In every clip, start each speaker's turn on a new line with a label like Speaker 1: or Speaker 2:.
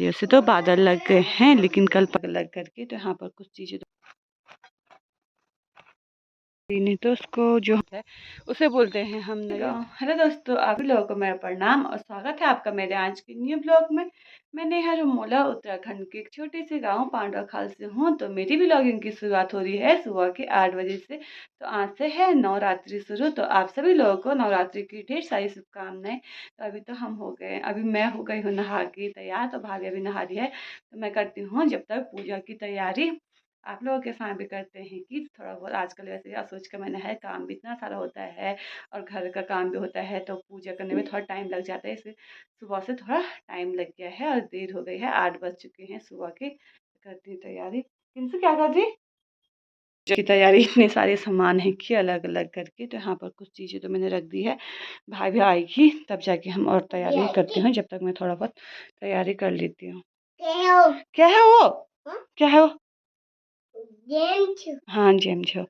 Speaker 1: आज से तो बादल लग गए हैं, लेकिन कल लग करके तो यहाँ पर कुछ चीज़ें नहीं तो उसको जो है उसे बोलते हैं हम नया। हेलो दोस्तों, आप लोगों को मेरा प्रणाम और स्वागत है आपका मेरे आज के न्यू ब्लॉग में। मैं नेहा रुमोला उत्तराखंड के एक छोटे से गांव पांडवखाल से हूं। तो मेरी ब्लॉगिंग की शुरुआत हो रही है सुबह के 8 बजे से। तो आज से है नवरात्रि शुरू। तो आप सभी लोगों को नवरात्रि की ढेर सारी शुभकामनाएं। तो अभी तो हम हो गए, अभी मैं हो गई हूँ नहा के तैयार। तो भाभी अभी नहा रही है, तो मैं करती हूँ जब तक पूजा की तैयारी। आप लोगों के साथ भी करते हैं कि थोड़ा बहुत आजकल वैसे या सोच कर मैंने है, काम भी इतना सारा होता है और घर का काम भी होता है, तो पूजा करने में थोड़ा टाइम लग जाता है। इसे सुबह से थोड़ा टाइम लग गया है और देर हो गई है, 8 बज चुके हैं सुबह के। करती हूँ तैयारी। किनसे क्या कर रही की तैयारी, इतने सारे सामान है कि अलग अलग करके। तो यहाँ पर कुछ चीज़ें तो मैंने रख दी है, भाई भी आएगी तब जाके हम और तैयारी करती हूँ। जब तक मैं थोड़ा बहुत तैयारी कर लेती हूँ। क्या है वो? क्या है वो? हाँ जेम छो।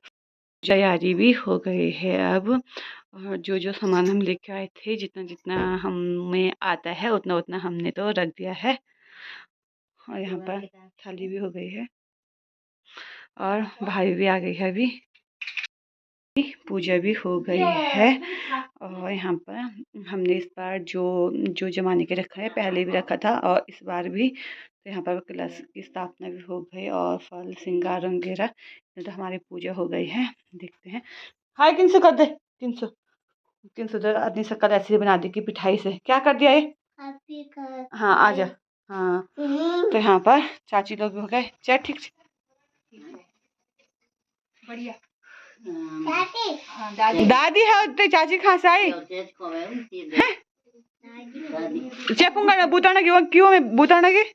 Speaker 1: तैयारी भी हो गई है अब। और जो जो सामान हम लेके आए थे, जितना जितना हमें आता है उतना उतना हमने तो रख दिया है। और यहाँ पर थाली भी हो गई है और भाई भी आ गई है अभी। पूजा भी हो गई है। और यहाँ पर हमने इस बार जो जो जमाने के रखा है, पहले भी रखा था और इस बार भी। तो यहाँ पर कलश की स्थापना भी हो गई और फल श्रृंगार वगैरह। तो हमारी पूजा हो गई है। देखते हैं। हाय किनसे कर दे, 300 आदमी शक्ल ऐसे बना दी कि पिठाई से क्या कर दिया ये। हाँ आ जा। हाँ तो यहाँ पर चाची लोग भी हो गए। चल ठीक बढ़िया। दादी है तो चाची कहाँ से आई? चेपूंगा ना बूताना की, क्यों मैं बूताना की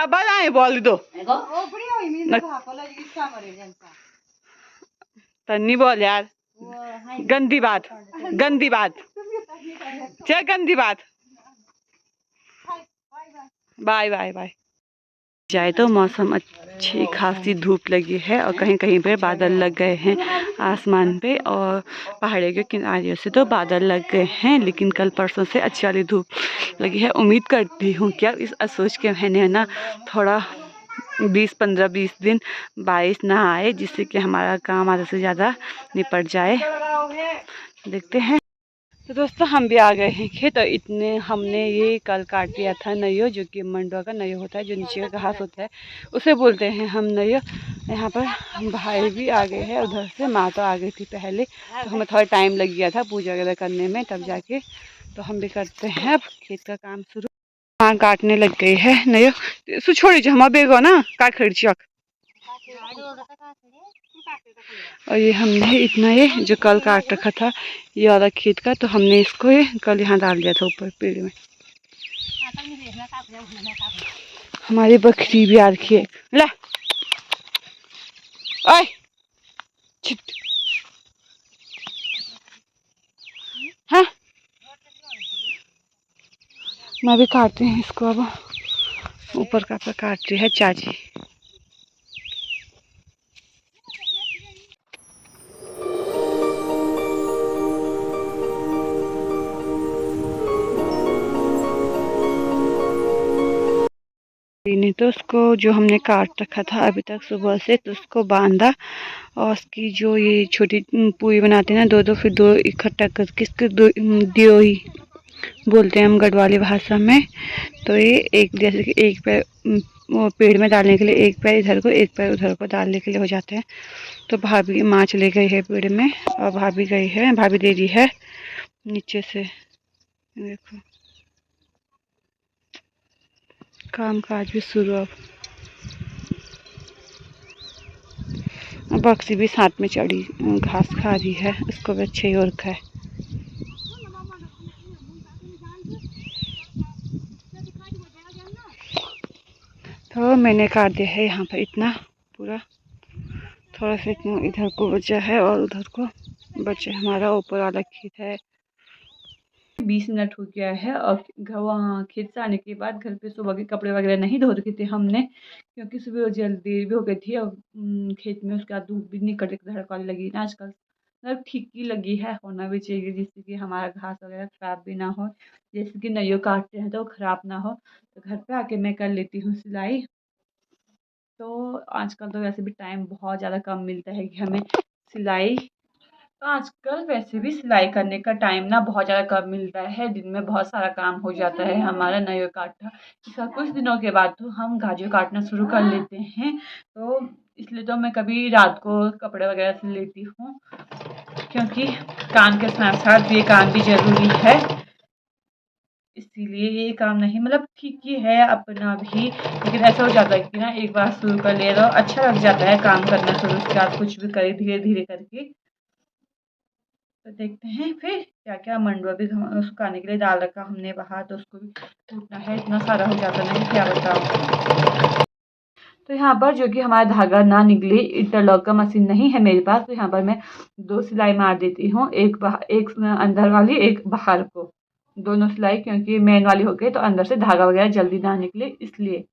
Speaker 1: बाद आए बोल दो तन्नी बोल यार। गंदी बात, गंदी बात, क्या गंदी बात। Bye bye bye. जाए तो मौसम अच्छी खासी धूप लगी है और कहीं कहीं पे बादल लग गए हैं आसमान पे। और पहाड़ियों के किनारे से तो बादल लग गए हैं, लेकिन कल परसों से अच्छी वाली धूप लगी है। उम्मीद करती हूँ क्या इस सोच के मैंने ना थोड़ा 20 दिन बारिश ना आए, जिससे कि हमारा काम आधे से ज़्यादा निपट जाए। देखते हैं। तो दोस्तों हम भी आ गए हैं खेत। और इतने हमने ये कल काट लिया था नयो, जो कि मंडुआ का नयो होता है, जो नीचे का घास होता है उसे बोलते हैं हम नयो। यहाँ पर भाई भी आ गए हैं, उधर से माँ तो आ गई थी पहले। तो हमें थोड़ा टाइम लग गया था पूजा वगैरह करने में, तब जाके तो हम भी करते हैं अब खेत का काम शुरू। हाँ काटने लग गई है नयो। सु छोड़ी जो हम बेगो ना का खड़ी। और ये हमने इतना ये जो कल काट रखा था ये वाला खेत का, तो हमने इसको ये कल यहाँ डाल दिया था ऊपर पेड़ में। हमारी बकरी भी आ रखी है। ला ओए हाँ मैं भी काटती हूँ इसको। अब ऊपर का काट रही है चाची। नहीं तो उसको जो हमने काट रखा था अभी तक सुबह से, तो उसको बांधा और उसकी जो ये छोटी पूरी बनाते हैं ना, दो दो फिर दो इकट्ठा करके इसको दियोई बोलते हैं हम गढ़वाली भाषा में। तो ये एक जैसे कि एक पैर वो पेड़ में डालने के लिए, एक पैर इधर को एक पैर उधर को डालने के लिए हो जाते हैं। तो भाभी माँ चले गई है पेड़ में और भाभी गई है, भाभी दे रही है नीचे से। देखो काम काज भी शुरू। अब बक्सी भी साथ में चढ़ी घास खा रही है, उसको भी अच्छे ही और खाए। तो मैंने काट दिया है यहाँ पर इतना पूरा, थोड़ा सा इतना इधर को बचा है और उधर को बचा। हमारा ऊपर वाला खेत है। 20 मिनट हो गया है और वहाँ खेत से आने के बाद घर पे सुबह के कपड़े वगैरह नहीं धो रखे थे हमने, क्योंकि सुबह जल्दी भी हो गई थी और खेत में उसके बाद धूप भी निकल धड़क वाली लगी ना आजकल। मतलब ठीक ही लगी है, होना भी चाहिए, जिससे कि हमारा घास वगैरह ख़राब भी ना हो। जैसे कि नइयों काटते हैं तो वो ख़राब ना हो। तो घर पे आके मैं कर लेती हूँ सिलाई। तो आजकल तो वैसे भी टाइम बहुत ज़्यादा कम मिलता है कि हमें सिलाई, तो आजकल वैसे भी सिलाई करने का टाइम ना बहुत ज़्यादा कम मिलता है। दिन में बहुत सारा काम हो जाता है हमारा नाइयों काटना। इसका कुछ दिनों के बाद तो हम गाजू काटना शुरू कर लेते हैं। तो इसलिए तो मैं कभी रात को कपड़े वगैरह सिल लेती हूँ, क्योंकि काम के साथ साथ ये काम भी ज़रूरी है। इसीलिए ये काम नहीं, मतलब ठीक ही है अपना भी, लेकिन ऐसा हो जाता है कि ना एक बार शुरू कर लिया तो अच्छा लग जाता है काम करना शुरू, उसके बाद कुछ भी करें धीरे-धीरे करके। तो देखते हैं फिर क्या-क्या। मंडुआ भी सुखाने के लिए डाल रखा हमने बाहर, तो उसको भी कूटना है, इतना सारा हो जाता नहीं, क्या बताऊँ। तो यहाँ पर जो कि हमारा धागा ना निकले, इंटरलॉक का मशीन नहीं है मेरे पास, तो यहाँ पर मैं 2 सिलाई मार देती हूँ, एक अंदर वाली, एक बाहर को, दोनों सिलाई, क्योंकि मेन वाली हो गई तो अंदर से धागा वगैरह जल्दी ना निकले इसलिए।